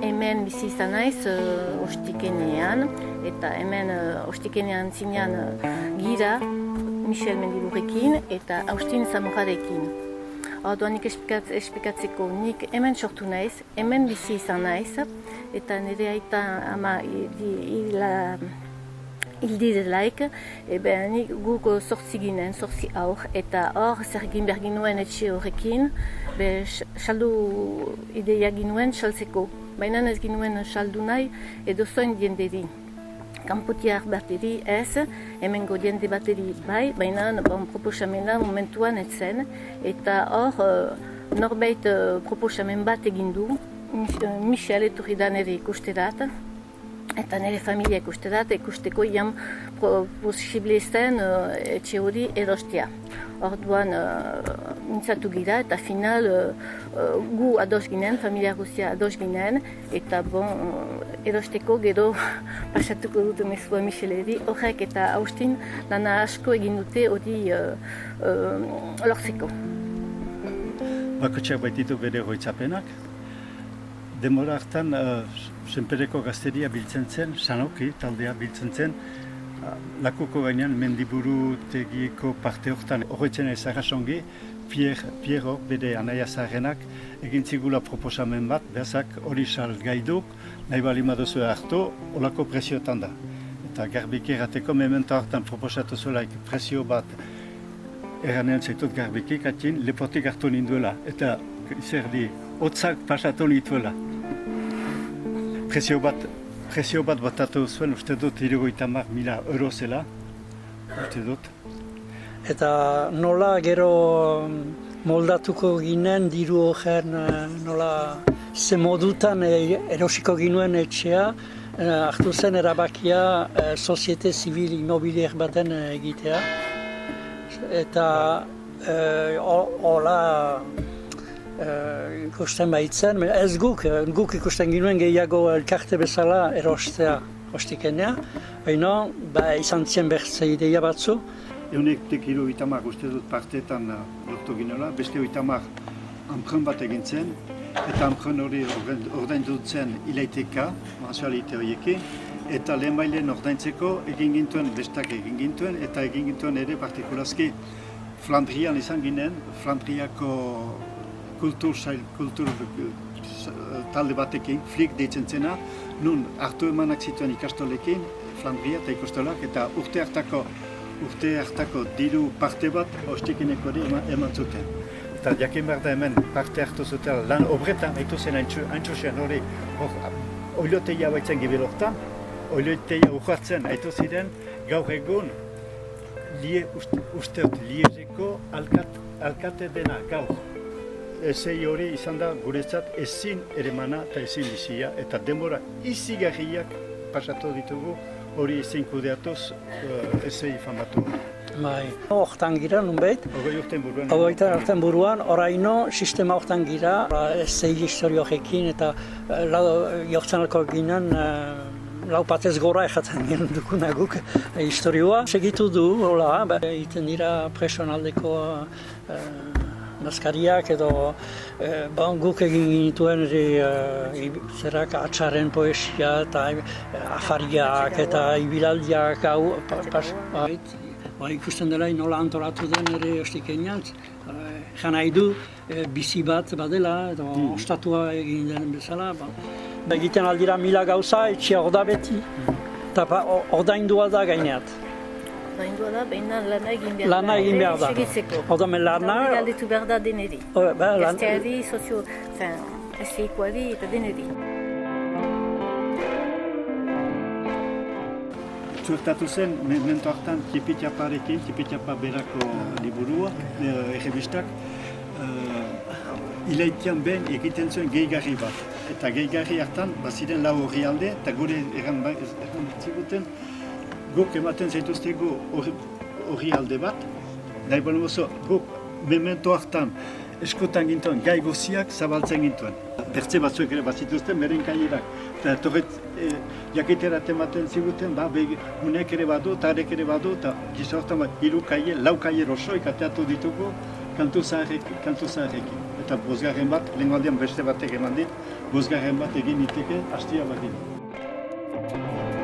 hemen bizi izan naiz ostikenean, eta hemen ostikenean zinean gira Michel Mendilurekin eta Austin Zamorarekin. Orduan nik esplikatzeko nik hemen sortu naiz, hemen bizi izan naiz, eta nire aita ama hildidelaik, nik guk sortzi ginen, sortzi aur, eta hor zer egin behar ginuen etxe horrekin, saldu ideia ginuen saltzeko. Baina ez ginuen saldu nahi edo zoin jenderi. Kanpotiar bateri ez, hemengo jende bateri bai, baina proposamena momentuan ez zen, eta hor norbait proposamen bat egin du, Michel etorri da nire ikusterat, eta nire familia ikusterat, ikusteko iam posible zen etxe hori erostea. Orduan mintzatu gira eta final gu ados ginen, familia guztia ados ginen, eta erosteko gero pasatuko dut mezua Micheleri, horrek eta Austin lana asko egin dute hori lortzeko. Bakotxak baititu bere goitzapenak. Demora hartan Senpereko gazteria biltzen zen, Sanoki taldea biltzen zen, lakuko gainean mendiburu tegieko parte horretan horretzen ezagazongi, Piero bere anaia zaharrenak egin zigula proposamen bat, behazak hori salgaiduk, nahi bali madozu hartu, olako presioetan da. Eta garbiki errateko memento hartan proposatu zulaik presio bat eranean zaitut garbiki, katin lepotik hartu ninduela, eta izerdi, hotzak pasatu nituela. Presio bat batatu zuen, uste dut 30.000 euro zela, uste dut. Eta nola gero moldatuko ginen diru horren nola ze modutan erosiko ginuen etxea, hartu zen erabakia Soziete Zibil Immobilier baten egitea. Eta hola ikusten baitzen, ez guk ikusten ginuen gehiago elkarte bezala erostea ostikenea, baina izan zien bertze ideia batzu. Eunek hiru itamar uste dut parteetan lortu ginela, beste itamar anpren bat egin zen, eta anpren hori ordaindu zen ilaiteka, mensualite horiekin, eta lehen bailen ordaintzeko egin gintuen, bestak egin gintuen, eta egin gintuen ere partikulazki Flandrian izan ginen, Flandriako kultur talde batekin, flik deitzen zena, nun hartu emanak zituen ikastolekin, Flandria eta ikastolak, eta urte hartako diru parte bat ostikeneko eman zuten. Eta jakin behar da hemen parte hartu zuten lan obretan, haitu zen haintxosean hori oiloteia baitzen gibeloktan, oiloteia uhartzen haitu ziren gaur egun usteot Liezeko alkate dena gaur. Ezei hori izan da guretzat ezin eremana eta ezin bizia, eta denbora izigarriak pasatu ditugu hori ezin kudeatuz ezei famatu. Hortan gira nunbait. Hogei urten buruan, oraino sistema hortan gira, ezei historioekin eta jortzanako ginen lau batez gora ejaten ginen dukunaguk historioa. Segitu du, iten dira presionaldeko Naskariak edo guk egin ginituen zerak atxaren poesia eta afariak eta ibilaldiak ikusten dela nola antolatu den ere ostikenean. Jan nahi du bizi bat badela edo ostatua egin den bezala. Egiten aldira 1000 gauza etxea hor da beti eta ordaindua da gaineat. Ordaindua da, baina lana egin behar da. Lana egin behar da. Segitzeko. Ordamen lana... Galdetu behar da deneri. Gazteari, ezeikoari eta deneri. Zuertatu zen, memento hartan Tipitiaparekin, Tipitiapa berako liburua, errebistak, ilaitian ben egiten zuen gehigarri bat. Eta gehigarri hartan, baziren lau orrialde, eta gure egan ziguten, guk ematen zaituztegu orrialde bat, nahi balen oso, guk memento hartan eskotan gintuen, gai goziak zabaltzen gintuen. Bertze batzuek ere bazituzten, beren kaierak. Eta torret, jakiterat ematen ziguten, unek ere badu, tarek ere badu, eta gizortan bat, 3 kaie, 4 kaie osoik ateatu ditugu kantu zaharrekin. eta bosgarren bat, lehenko aldean beste batek eman dit, bosgarren bat egin iteke hastia batin.